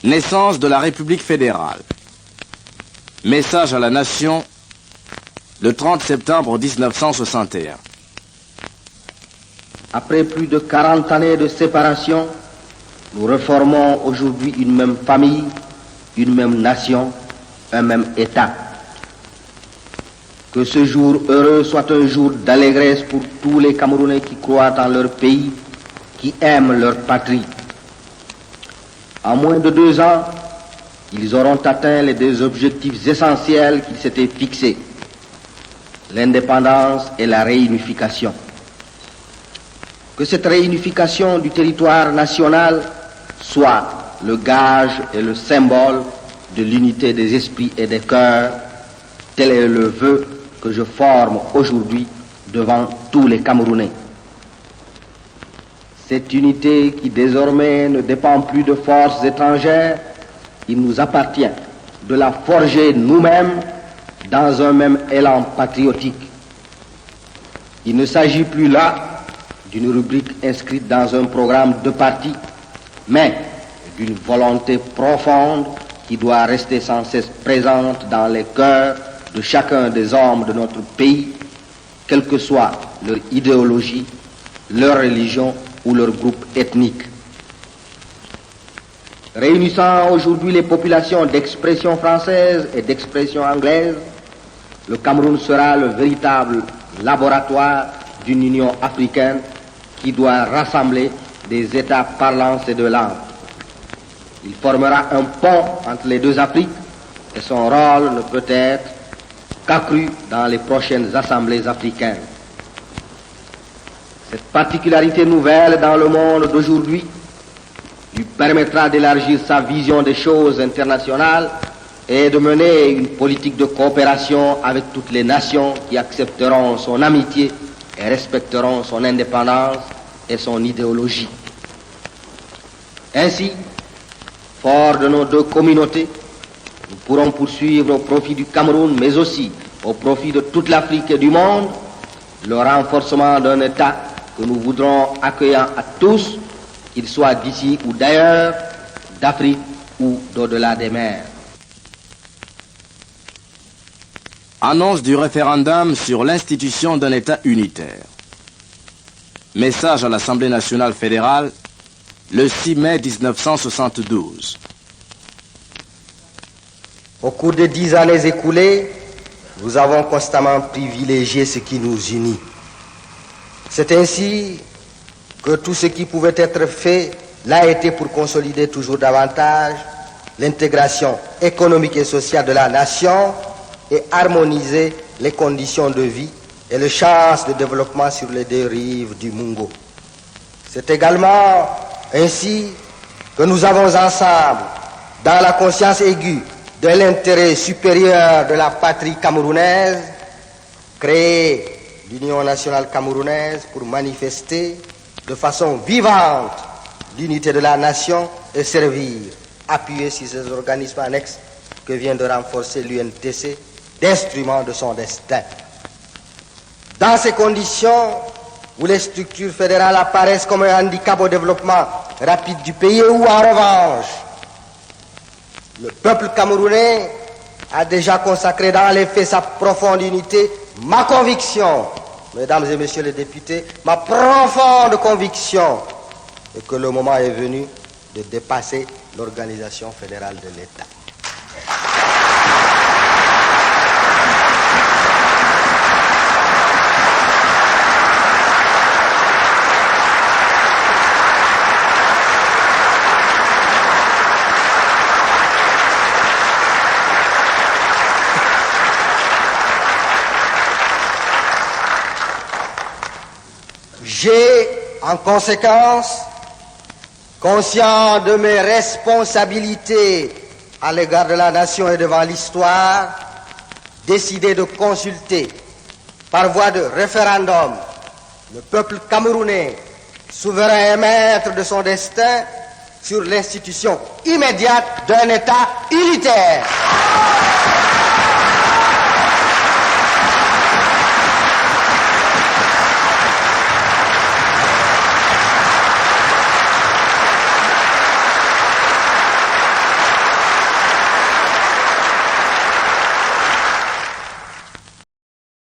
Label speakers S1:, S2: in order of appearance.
S1: Naissance de la République fédérale. Message à la nation le 30 septembre 1961.
S2: Après plus de 40 années de séparation, nous reformons aujourd'hui une même famille, une même nation, un même État. Que ce jour heureux soit un jour d'allégresse pour tous les Camerounais qui croient en leur pays, qui aiment leur patrie. En moins de 2 ans, ils auront atteint les 2 objectifs essentiels qu'ils s'étaient fixés, l'indépendance et la réunification. Que cette réunification du territoire national soit le gage et le symbole de l'unité des esprits et des cœurs, tel est le vœu que je forme aujourd'hui devant tous les Camerounais. Cette unité qui désormais ne dépend plus de forces étrangères, il nous appartient de la forger nous-mêmes dans un même élan patriotique. Il ne s'agit plus là d'une rubrique inscrite dans un programme de parti, mais d'une volonté profonde qui doit rester sans cesse présente dans les cœurs de chacun des hommes de notre pays, quelle que soit leur idéologie, leur religion ou leur groupe ethnique. Réunissant aujourd'hui les populations d'expression française et d'expression anglaise, le Cameroun sera le véritable laboratoire d'une union africaine qui doit rassembler des États parlants ces 2 langues. Il formera un pont entre les 2 Afriques et son rôle ne peut être qu'accru dans les prochaines assemblées africaines. Cette particularité nouvelle dans le monde d'aujourd'hui lui permettra d'élargir sa vision des choses internationales et de mener une politique de coopération avec toutes les nations qui accepteront son amitié et respecteront son indépendance et son idéologie. Ainsi, forts de nos 2 communautés, nous pourrons poursuivre au profit du Cameroun, mais aussi au profit de toute l'Afrique et du monde, le renforcement d'un État que nous voudrons accueillant à tous, qu'ils soient d'ici ou d'ailleurs, d'Afrique ou d'au-delà des mers.
S1: Annonce du référendum sur l'institution d'un État unitaire. Message à l'Assemblée nationale fédérale le 6 mai 1972.
S2: Au cours des 10 années écoulées, nous avons constamment privilégié ce qui nous unit. C'est ainsi que tout ce qui pouvait être fait l'a été pour consolider toujours davantage l'intégration économique et sociale de la nation et harmoniser les conditions de vie et les chances de développement sur les 2 rives du Mungo. C'est également ainsi que nous avons ensemble, dans la conscience aiguë de l'intérêt supérieur de la patrie camerounaise, créé l'Union nationale camerounaise pour manifester de façon vivante l'unité de la nation et servir, appuyé sur ces organismes annexes que vient de renforcer l'UNTC, d'instruments de son destin. Dans ces conditions où les structures fédérales apparaissent comme un handicap au développement rapide du pays, où en revanche le peuple camerounais a déjà consacré dans les faits sa profonde unité, ma conviction, mesdames et messieurs les députés, ma profonde conviction est que le moment est venu de dépasser l'organisation fédérale de l'État. J'ai, en conséquence, conscient de mes responsabilités à l'égard de la nation et devant l'histoire, décidé de consulter, par voie de référendum, le peuple camerounais, souverain et maître de son destin, sur l'institution immédiate d'un État unitaire.